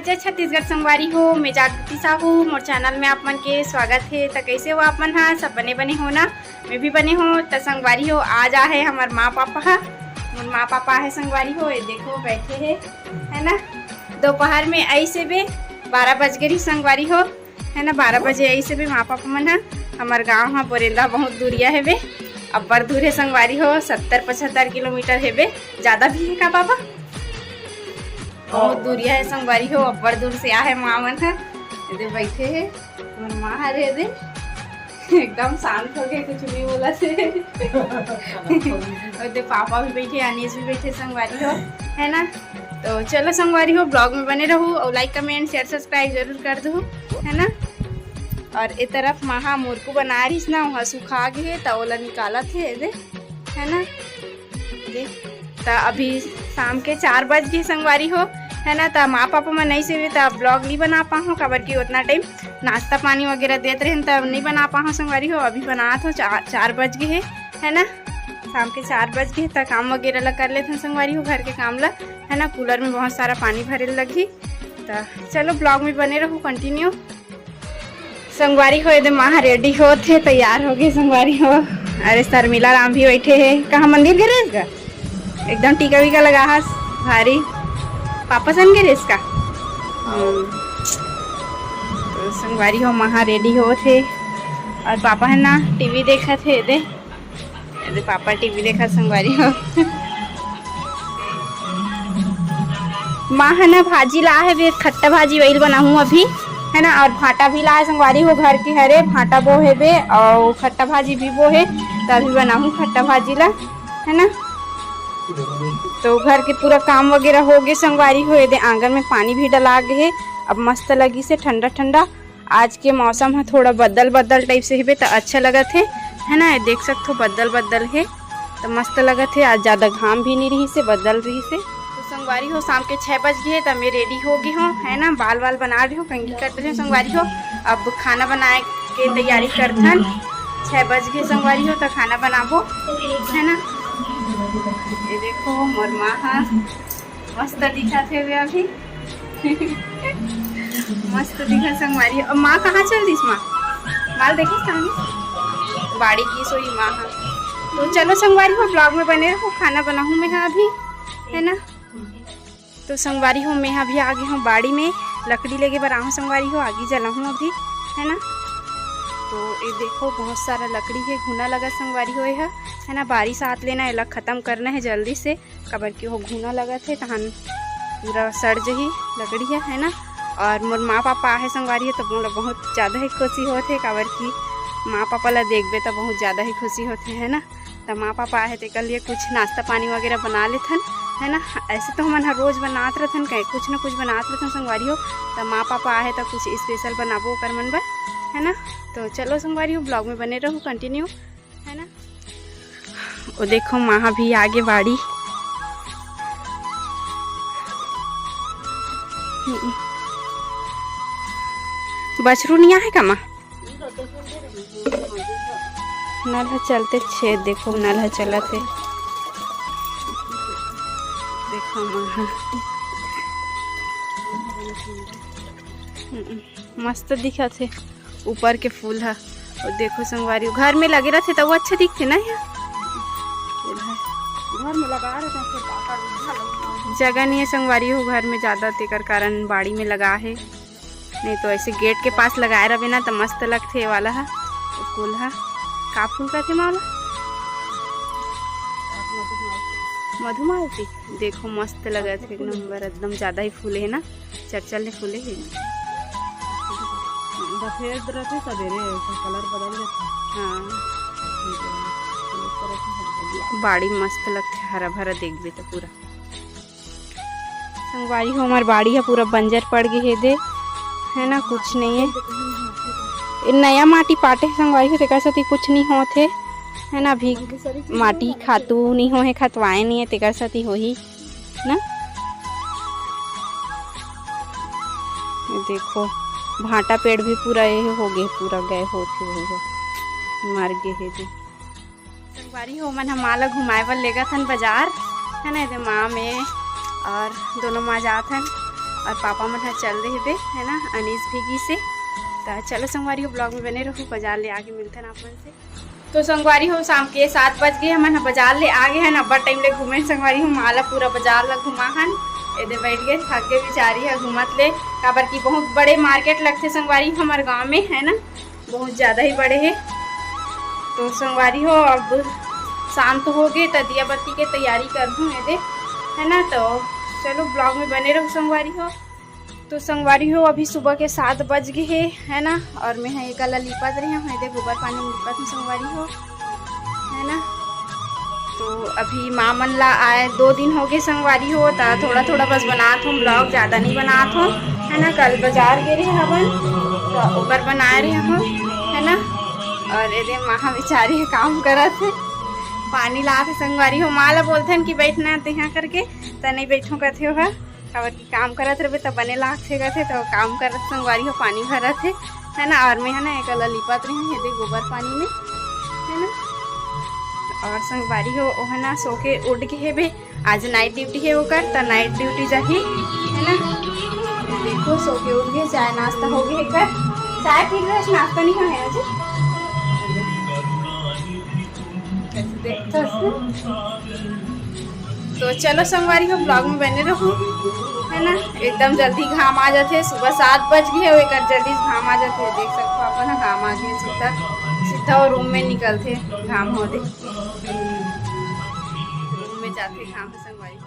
जय छत्तीसगढ़ संगवारी हो। मैं जागृति साहू, मोर चैनल में आप मन के स्वागत है। तो कैसे हो आप मन? हाँ, सब बने बने हो ना? मैं भी बने हो। तो संगवारी हो, आज आहे हमार माँ पापा। मोर माँ पापा है संगवारी हो, ये देखो बैठे है ना। दोपहर में आई से भी 12 बज गई संगवारी हो, है ना। 12 बजे आई से भी माँ पापा मन है। हमार गाँव हाँ बोरेंदा बहुत दूरिया है बे, अब्बर दूर है संगवारी हो। 70-75 किलोमीटर है बे, ज़्यादा भी है का पापा? बहुत दूरिया है संगवारी हो, अब्बर दूर से आ है माँ मन है। दे बैठे है और माँ हरे दे एकदम शांत हो गए, कुछ नहीं बोला से। और दे पापा भी बैठे, अनीस भी बैठे संगवारी हो, है ना। तो चलो संगवारी हो, ब्लॉग में बने रहूँ और लाइक कमेंट शेयर सब्सक्राइब जरूर कर दो, है ना। और ए तरफ महा मुर्कू बना रही ना, वहाँ सूखा गए तो ओला निकाला थे दे, है ना। दे तो अभी शाम के 4 बज गए संगवारी हो, है ना। तो माँ पापा मैं नहीं से तो ब्लॉग नहीं बना पाऊँ, खबर की उतना टाइम नाश्ता पानी वगैरह देते रहे तब नहीं बना पाऊँ संगवारी हो। अभी बना तो 4 बज गए है ना, शाम के 4 बज गए। तो काम वगैरह ला कर लेते हैं संगवारी हो, घर के काम ला, है ना। कूलर में बहुत सारा पानी भरे लगी। तो चलो ब्लॉग में बने रहो कंटिन्यू संगवारी हो। एकदम माँ रेडी हो थे, तैयार हो गए संगवारी हो। अरे शर्मिला राम भी बैठे है। कहाँ मंदिर गए इसका? एकदम टीका वीका लगा है भारी। पापा सन गए इसका। तो संगवारी हो महा रेडी हो थे और पापा है ना टीवी देखा थे। दे पापा टीवी देखा संगवारी हो। माँ है ना भाजी ला है, वे खट्टा भाजी वही बनाऊँ अभी, है ना। और भाटा भी ला है संगवारी हो, घर के हरे भाटा बो है बे और खट्टा भाजी भी वो है। तो अभी बनाऊँ खट्टा भाजी ला, है ना। तो घर के पूरा काम वगैरह हो गए संगवारी हो। दे आंगन में पानी भी डला गए, अब मस्त लगी से ठंडा ठंडा। आज के मौसम है थोड़ा बदल बदल टाइप से है तो अच्छा लगत है ना। देख सकते हो बदल बदल है तो मस्त लगत है। आज ज़्यादा घाम भी नहीं रही से, बदल रही से। तो संगवारी हो शाम के 6 बज गए तो मैं रेडी हो गई हूँ, है ना। बाल वाल बना रही हूँ, कंघी कट रही हूँ संगवारी हो। अब खाना बनाए के तैयारी करथन। 6 बज गए संगवारी हो तो खाना बनाबो, है ना। ये देखो मोर माँ हाँ मस्त दिखा थे वे अभी। मस्त दिखा संगवारी। और माँ कहाँ चल रही माँ? माल देखी सामने बाड़ी की सोई माँ हाँ। तो चलो संगवारी हो ब्लॉग में बने रहो, खाना बनाऊँ मैं हाँ अभी, है ना। तो संगवारी हो मैं अभी आ गई हूँ बाड़ी में, लकड़ी लेके बनाऊँ संगवारी हो, आगे जलाऊँ अभी, है ना। तो ये देखो बहुत सारा लकड़ी है, घुना लगा संगवारी हो है ना। बारिश आत लेना है, ख़त्म करना है जल्दी से, कबर की हो घुना लगा थे तहन पूरा सड़ जही लकड़ी है ना। और मोर माँ पापा है संगवारी है तो मोला बहुत ज़्यादा ही खुशी होते, कबर की माँ पापा ला देखबे तो बहुत ज़्यादा ही खुशी होते, है ना। तो माँ पापा आए तो कल लिए कुछ नाश्ता पानी वगैरह बना लेथन, है ना। ऐसे तो हम रोज़ बनाते रहथन, कहीं कुछ ना कुछ बनाते रहथन संगवारी हो। तो माँ पापा आए तो कुछ स्पेशल बनाबो कर मन बर, है ना। तो चलो संगवारी हो ब्लॉग में बने रहो कंटिन्यू, है ना। वो देखो माँ भी आगे बाड़ी। बछरू नहीं है का माँ? नल है चलते छेद, देखो नल है चलते, देखो माँ मस्त दिखा थे। ऊपर के फूल है और देखो संगवारी घर में लगे रहते तो वो अच्छे दिखते ना। घर में लगा रहे थे, जगह नहीं है संगवारी हो घर में ज़्यादा, तेकर कारण बाड़ी में लगा है। नहीं तो ऐसे गेट के पास लगाए रहे ना तो मस्त लगते वाला है। फूल है का फूल का थे माला? मधुमालती। देखो मस्त लगा थे एक नंबर, एकदम ज़्यादा ही फूले है ना, चल फूले है। कलर बदल हाँ, बाड़ी मस्त लगते, हरा भरा देख भी तो पूरा संगवारी हो। हमारी बाड़ी है पूरा बंजर पड़ गई है ना, कुछ नहीं है। नया माटी पाटे संगवारी हो तेकर साथ कुछ नहीं होते, है ना। अभी माटी खातू नहीं हो है, खतवाए नहीं है तेकर साथ हो ही ना। देखो भाटा पेड़ भी पूरा ये हो गए, पूरा गए होते मर गए है। संगवारी हो मन हमारा घुमाए बर लेगा थन बाजार, है ना। माँ में और दोनों माँ जात हन और पापा मन ह चल रहे थे है ना अनीस भीगी से। तो चलो संगवारी हो ब्लॉग में बने रहो, बाजार ले आगे मिलते हैं अपन से। तो संगवारी हो शाम के 7 बज गए हमन बाजार ले आगे हैं ना, बड़ टाइम ले घूमे संगवारी हो, माला पूरा बाजार ला घुमा हन। इधर बैठ गए थक गए बेचारी है घूमत ले, काबर की बहुत बड़े मार्केट लगते संगवारी हमारे गांव में है ना, बहुत ज़्यादा ही बड़े है। तो संगवारी हो अब शाम तो हो गए, तो दिया बत्ती के तैयारी कर दूँ ये है ना। तो चलो ब्लॉग में बने रहो संगवारी हो। तो संगवारी हो अभी सुबह के 7 बज गए है ना, और मैं है एक लिपत रही हूँ, दे गोबर पानी लिपत हूँ संगवारी हो है ना। तो अभी माँ मन ला आए 2 दिन हो गए संगवारी हो, तो थोड़ा थोड़ा बस बनात हूँ ब्लॉग, ज़्यादा नहीं बनात हूँ है ना। कल बाजार गए रहे हवन तो ऊपर बनाए रहे हूँ है ना। और ये माँ बेचारी है काम करत है, पानी ला थे संगवारी हो। माँ ला बोलते हैं कि बैठना यहाँ करके, तो नहीं बैठो कहते हो खबर की काम करत रहे तो बने लाख थे कहते, तो काम करत संगवारी हो पानी भरत है ना। और मैं है ना एक लिपत रही हूँ ये गोबर पानी में है ना। और संगवारी हो वो है ना सो के उठ के है बे, आज नाइट ड्यूटी है वो कर, तो नाइट ड्यूटी जाही है ना। देखो सो के उठ गए, चाय नाश्ता हो गया कर, चाय पी रहे नाश्ता नहीं है मुझे देखते। तो चलो संगवारी हो ब्लॉग में बने रहो है ना। एकदम जल्दी घाम आ जाते, सुबह 7 बज गए हो, एक जल्दी घाम आ जाते, देख सकते हो अपन घाम आ गए सीधा सीधा और रूम में निकलते घाम हो दे, रूम में जाते घाम संगवारी।